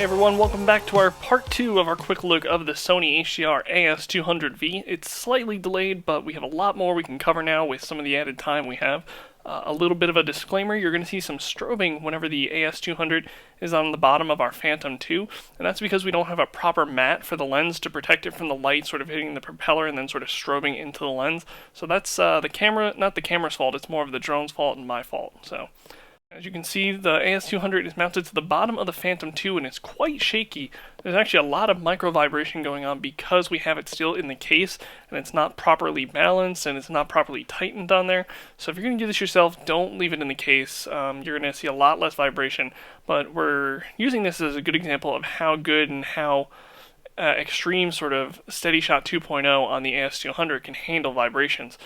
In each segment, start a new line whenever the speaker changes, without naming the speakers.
Hey everyone, welcome back to our part 2 of our quick look of the Sony HDR-AS200V. It's slightly delayed, but we have a lot more we can cover now with some of the added time we have. A little bit of a disclaimer, you're going to see some strobing whenever the AS200 is on the bottom of our Phantom 2, and that's because we don't have a proper mat for the lens to protect it from the light sort of hitting the propeller and then sort of strobing into the lens. So that's the camera, not the camera's fault, it's more of the drone's fault and my fault. So as you can see, the AS200 is mounted to the bottom of the Phantom 2 and it's quite shaky. There's actually a lot of micro vibration going on because we have it still in the case and it's not properly balanced and it's not properly tightened on there. So if you're going to do this yourself, don't leave it in the case. You're going to see a lot less vibration, but we're using this as a good example of how good and how extreme sort of Steady Shot 2.0 on the AS200 can handle vibrations.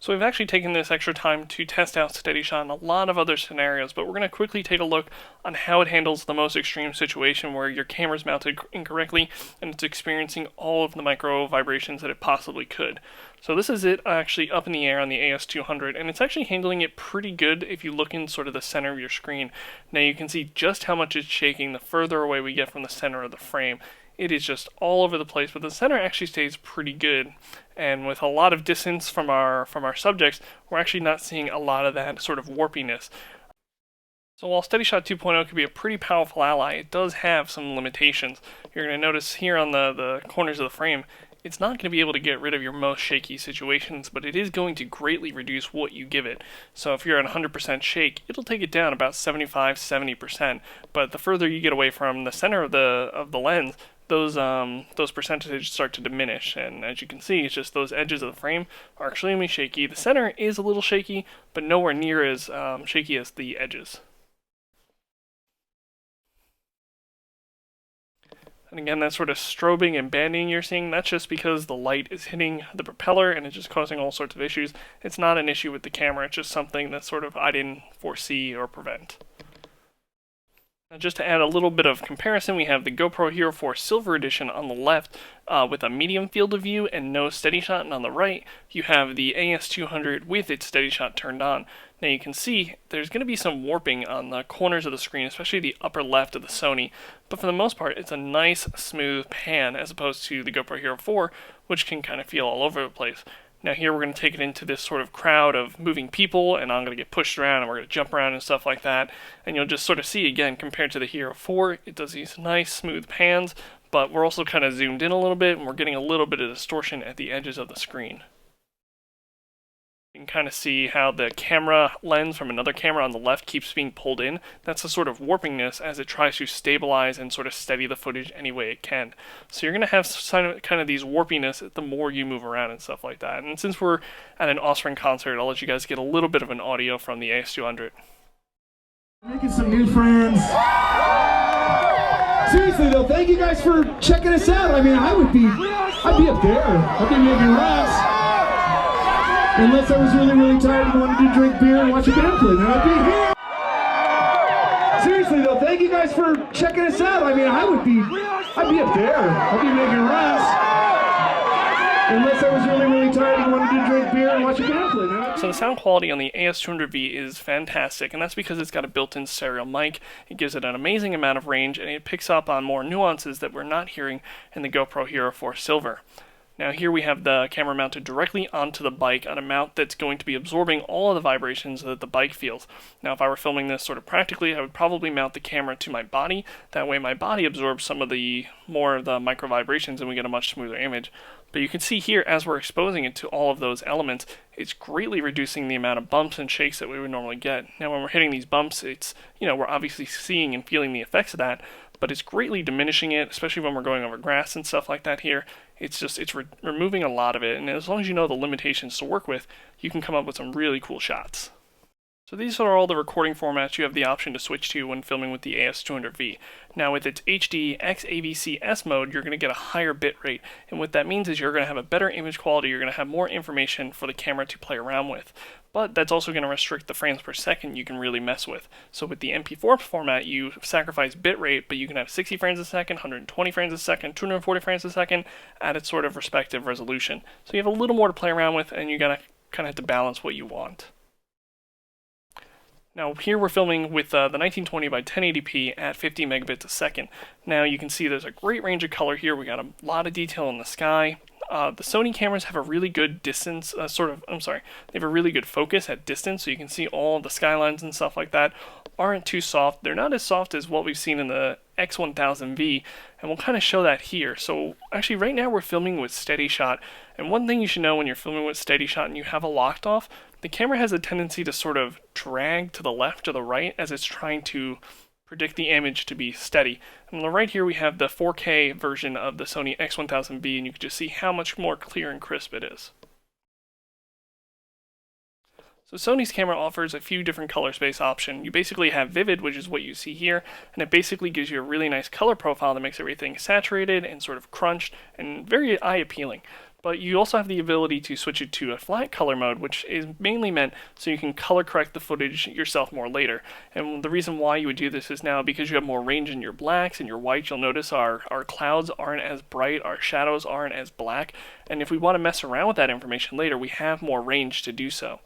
So we've actually taken this extra time to test out Steady Shot in a lot of other scenarios, but we're going to quickly take a look on how it handles the most extreme situation where your camera's mounted incorrectly and it's experiencing all of the micro vibrations that it possibly could. So this is it actually up in the air on the AS200, and it's actually handling it pretty good if you look in sort of the center of your screen. Now you can see just how much it's shaking the further away we get from the center of the frame. It is just all over the place, but the center actually stays pretty good. And with a lot of distance from our subjects, we're actually not seeing a lot of that sort of warpiness. So while Steady Shot 2.0 can be a pretty powerful ally, it does have some limitations. You're going to notice here on the corners of the frame, it's not going to be able to get rid of your most shaky situations, but it is going to greatly reduce what you give it. So if you're at 100% shake, it'll take it down about 75-70%. But the further you get away from the center of the lens, those percentages start to diminish, and as you can see, it's just those edges of the frame are extremely shaky. The center is a little shaky, but nowhere near as shaky as the edges. And again, that sort of strobing and banding you're seeing, that's just because the light is hitting the propeller and it's just causing all sorts of issues. It's not an issue with the camera, it's just something that sort of I didn't foresee or prevent. Just to add a little bit of comparison, we have the GoPro Hero 4 Silver Edition on the left with a medium field of view and no Steady Shot, and on the right you have the AS200 with its Steady Shot turned on. Now you can see there's going to be some warping on the corners of the screen, especially the upper left of the Sony, but for the most part it's a nice smooth pan as opposed to the GoPro Hero 4, which can kind of feel all over the place. Now here we're going to take it into this sort of crowd of moving people, and I'm going to get pushed around and we're going to jump around and stuff like that. And you'll just sort of see, again, compared to the Hero 4, it does these nice smooth pans, but we're also kind of zoomed in a little bit and we're getting a little bit of distortion at the edges of the screen. You can kind of see how the camera lens from another camera on the left keeps being pulled in. That's a sort of warpingness as it tries to stabilize and sort of steady the footage any way it can. So you're going to have kind of these warpiness the more you move around and stuff like that. And since we're at an Offspring concert, I'll let you guys get a little bit of an audio from the AS200.
Making some new friends. Seriously though, thank you guys for checking us out. I mean, I'd be up there. I'd be making runs. Unless I was really tired and wanted to drink beer and watch a band play, then I'd be here. Seriously though, thank you guys for checking us out. I mean, I'd be up there. I'd be making runs. Unless I was really tired and wanted to drink beer and watch a band play, then I'd be.
So the sound quality on the AS200V is fantastic, and that's because it's got a built-in stereo mic. It gives it an amazing amount of range, and it picks up on more nuances that we're not hearing in the GoPro Hero 4 Silver. Now here we have the camera mounted directly onto the bike on a mount that's going to be absorbing all of the vibrations that the bike feels. Now if I were filming this sort of practically, I would probably mount the camera to my body. That way my body absorbs some of the more of the micro vibrations and we get a much smoother image. But you can see here, as we're exposing it to all of those elements, it's greatly reducing the amount of bumps and shakes that we would normally get. Now when we're hitting these bumps, it's, we're obviously seeing and feeling the effects of that, but it's greatly diminishing it, especially when we're going over grass and stuff like that here. It's removing a lot of it, and as long as you know the limitations to work with, you can come up with some really cool shots. So these are all the recording formats you have the option to switch to when filming with the AS200V. Now with its HD XAVC-S mode, you're going to get a higher bit rate, and what that means is you're going to have a better image quality, you're going to have more information for the camera to play around with. But that's also going to restrict the frames per second you can really mess with. So with the MP4 format, you sacrifice bit rate, but you can have 60 frames a second, 120 frames a second, 240 frames a second at its sort of respective resolution. So you have a little more to play around with, and you gotta kind of have to balance what you want. Now here we're filming with the 1920 by 1080p at 50 megabits a second. Now you can see there's a great range of color here. We got a lot of detail in the sky. The Sony cameras have a really good distance, they have a really good focus at distance, so you can see all the skylines and stuff like that aren't too soft. They're not as soft as what we've seen in the X1000V, and we'll kind of show that here. So actually right now we're filming with steady shot, and one thing you should know when you're filming with steady shot and you have a locked off, the camera has a tendency to sort of drag to the left or the right as it's trying to predict the image to be steady. And on the right here we have the 4K version of the Sony X1000V, and you can just see how much more clear and crisp it is. So Sony's camera offers a few different color space options. You basically have vivid, which is what you see here, and it basically gives you a really nice color profile that makes everything saturated and sort of crunched and very eye appealing. But you also have the ability to switch it to a flat color mode, which is mainly meant so you can color correct the footage yourself more later. And the reason why you would do this is now because you have more range in your blacks and your whites. You'll notice our clouds aren't as bright, our shadows aren't as black, and if we want to mess around with that information later, we have more range to do so.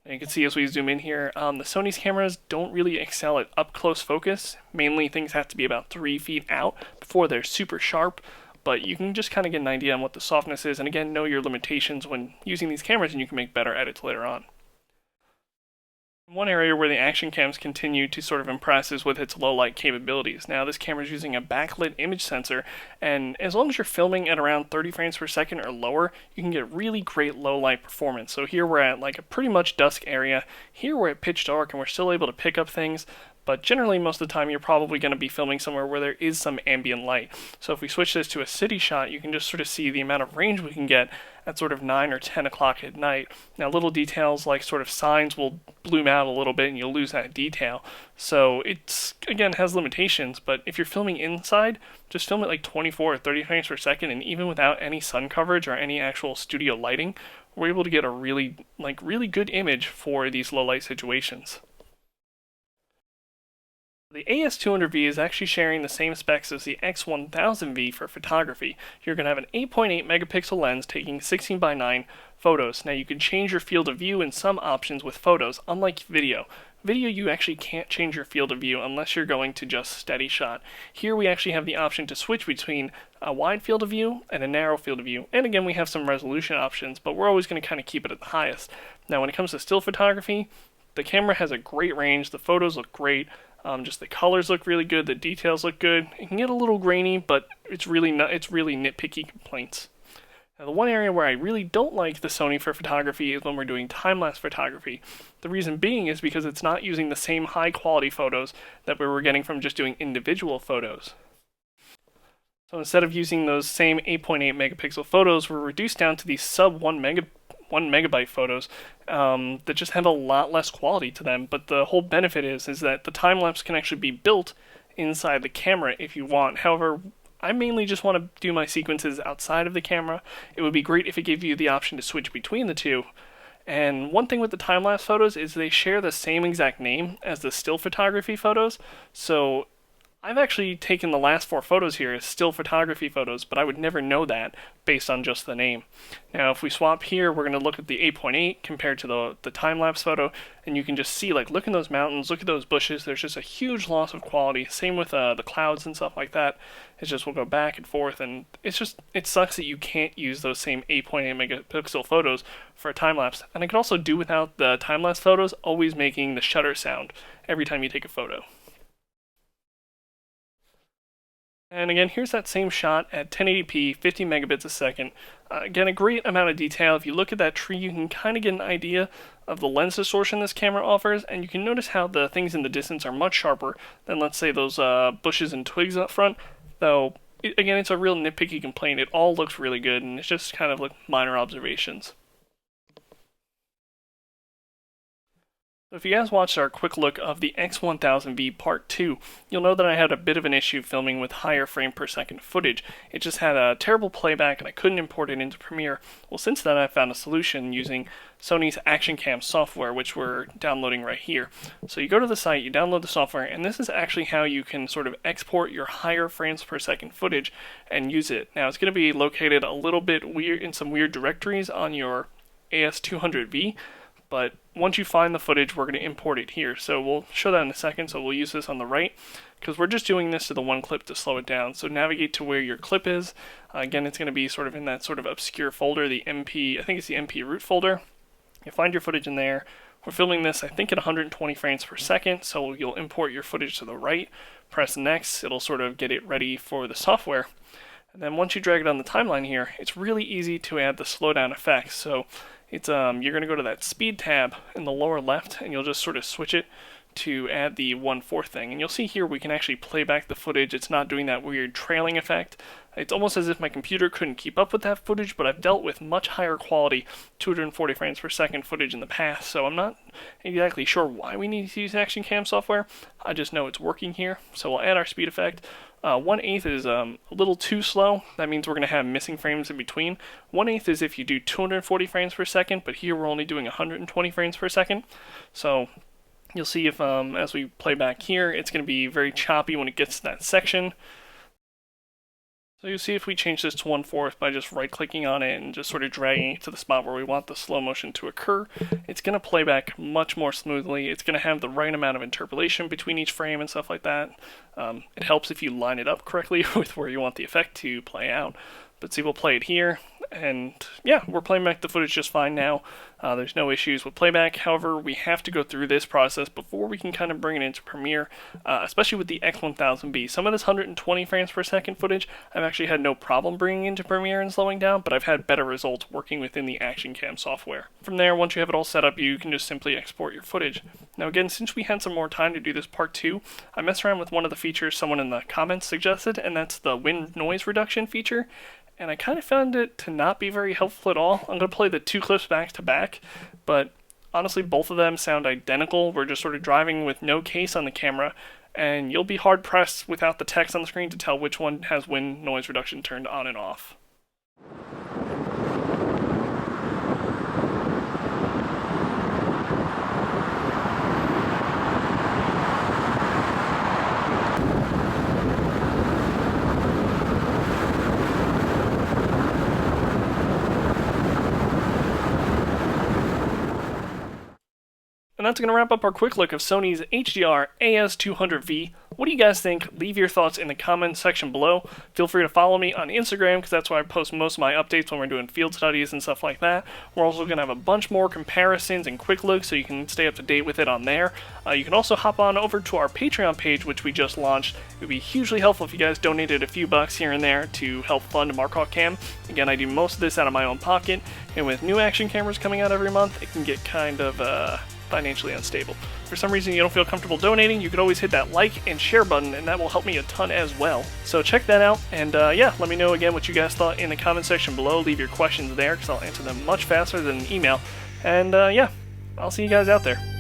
And you can see as we zoom in here, the Sony's cameras don't really excel at up-close focus. Mainly things have to be about 3 feet out before they're super sharp. But you can just kind of get an idea on what the softness is, and again, know your limitations when using these cameras, and you can make better edits later on. One area where the action cams continue to sort of impress is with its low light capabilities. Now this camera is using a backlit image sensor, and as long as you're filming at around 30 frames per second or lower, you can get really great low light performance. So here we're at like a pretty much dusk area. Here we're at pitch dark and we're still able to pick up things. But generally, most of the time, you're probably going to be filming somewhere where there is some ambient light. So if we switch this to a city shot, you can just sort of see the amount of range we can get at sort of 9 or 10 o'clock at night. Now, little details like sort of signs will bloom out a little bit and you'll lose that detail. So it's, again, has limitations, but if you're filming inside, just film at like 24 or 30 frames per second, and even without any sun coverage or any actual studio lighting, we're able to get a really good image for these low light situations. The AS200V is actually sharing the same specs as the X1000V for photography. You're going to have an 8.8 megapixel lens taking 16:9 photos. Now you can change your field of view in some options with photos, unlike video. Video, you actually can't change your field of view unless you're going to just steady shot. Here we actually have the option to switch between a wide field of view and a narrow field of view. And again, we have some resolution options, but we're always going to kind of keep it at the highest. Now when it comes to still photography, the camera has a great range, the photos look great. Just the colors look really good, the details look good. It can get a little grainy, but it's really nitpicky complaints. Now, the one area where I really don't like the Sony for photography is when we're doing time-lapse photography. The reason being is because it's not using the same high-quality photos that we were getting from just doing individual photos. So instead of using those same 8.8 megapixel photos, we're reduced down to these sub 1 megabyte photos that just have a lot less quality to them. But the whole benefit is that the time lapse can actually be built inside the camera if you want. However, I mainly just want to do my sequences outside of the camera. It would be great if it gave you the option to switch between the two. And one thing with the time-lapse photos is they share the same exact name as the still photography photos. So I've actually taken the last 4 photos here as still photography photos, but I would never know that based on just the name. Now, if we swap here, we're going to look at the 8.8 compared to the time-lapse photo, and you can just see, like, look at those mountains, look at those bushes. There's just a huge loss of quality. Same with the clouds and stuff like that. It's just we'll go back and forth, and it sucks that you can't use those same 8.8 megapixel photos for a time-lapse. And I could also do without the time-lapse photos always making the shutter sound every time you take a photo. And again, here's that same shot at 1080p, 50 megabits a second. Again, a great amount of detail. If you look at that tree, you can kind of get an idea of the lens distortion this camera offers, and you can notice how the things in the distance are much sharper than, let's say, those bushes and twigs up front. Though, again, it's a real nitpicky complaint. It all looks really good, and it's just kind of like minor observations. So if you guys watched our quick look of the X1000V Part 2, you'll know that I had a bit of an issue filming with higher frame per second footage. It just had a terrible playback and I couldn't import it into Premiere. Well, since then I found a solution using Sony's Action Cam software, which we're downloading right here. So you go to the site, you download the software, and this is actually how you can sort of export your higher frames per second footage and use it. Now it's going to be located a little bit weird in some weird directories on your AS200V, But once you find the footage, we're going to import it here. So we'll show that in a second. So we'll use this on the right because we're just doing this to the one clip to slow it down. So navigate to where your clip is. Again, it's going to be sort of in that sort of obscure folder, the MP, I think it's the MP root folder. You find your footage in there. We're filming this, I think, at 120 frames per second. So you'll import your footage to the right, press next. It'll sort of get it ready for the software. And then once you drag it on the timeline here, it's really easy to add the slowdown effects. So it's you're going to go to that speed tab in the lower left, and you'll just sort of switch it to add the 1/4 thing. And you'll see here we can actually play back the footage. It's not doing that weird trailing effect. It's almost as if my computer couldn't keep up with that footage, but I've dealt with much higher quality 240 frames per second footage in the past, so I'm not exactly sure why we need to use Action Cam software. I just know it's working here. So we'll add our speed effect. 1/8 is a little too slow. That means we're going to have missing frames in between. 1/8 is if you do 240 frames per second, but here we're only doing 120 frames per second. So you'll see if as we play back here, it's going to be very choppy when it gets to that section. So you'll see if we change this to 1/4 by just right-clicking on it and just sort of dragging it to the spot where we want the slow motion to occur, it's going to play back much more smoothly. It's going to have the right amount of interpolation between each frame and stuff like that. It helps if you line it up correctly with where you want the effect to play out. But see, we'll play it here, and yeah, we're playing back the footage just fine now. There's no issues with playback. However, we have to go through this process before we can kind of bring it into Premiere, especially with the X1000V. Some of this 120 frames per second footage, I've actually had no problem bringing into Premiere and slowing down, but I've had better results working within the Action Cam software. From there, once you have it all set up, you can just simply export your footage. Now again, since we had some more time to do this part 2, I messed around with one of the features someone in the comments suggested, and that's the wind noise reduction feature. And I kind of found it to not be very helpful at all. I'm going to play the 2 clips back to back, but honestly both of them sound identical. We're just sort of driving with no case on the camera, and you'll be hard pressed without the text on the screen to tell which one has wind noise reduction turned on and off. And that's going to wrap up our quick look of Sony's HDR-AS200V. What do you guys think? Leave your thoughts in the comments section below. Feel free to follow me on Instagram, because that's where I post most of my updates when we're doing field studies and stuff like that. We're also going to have a bunch more comparisons and quick looks, so you can stay up to date with it on there. You can also hop on over to our Patreon page, which we just launched. It would be hugely helpful if you guys donated a few bucks here and there to help fund Markhawk Cam. Again, I do most of this out of my own pocket, and with new action cameras coming out every month, it can get kind of financially unstable. If for some reason you don't feel comfortable donating, you could always hit that like and share button, and that will help me a ton as well. So check that out, and yeah, let me know again what you guys thought in the comment section below. Leave your questions there, because I'll answer them much faster than an email. And yeah, I'll see you guys out there.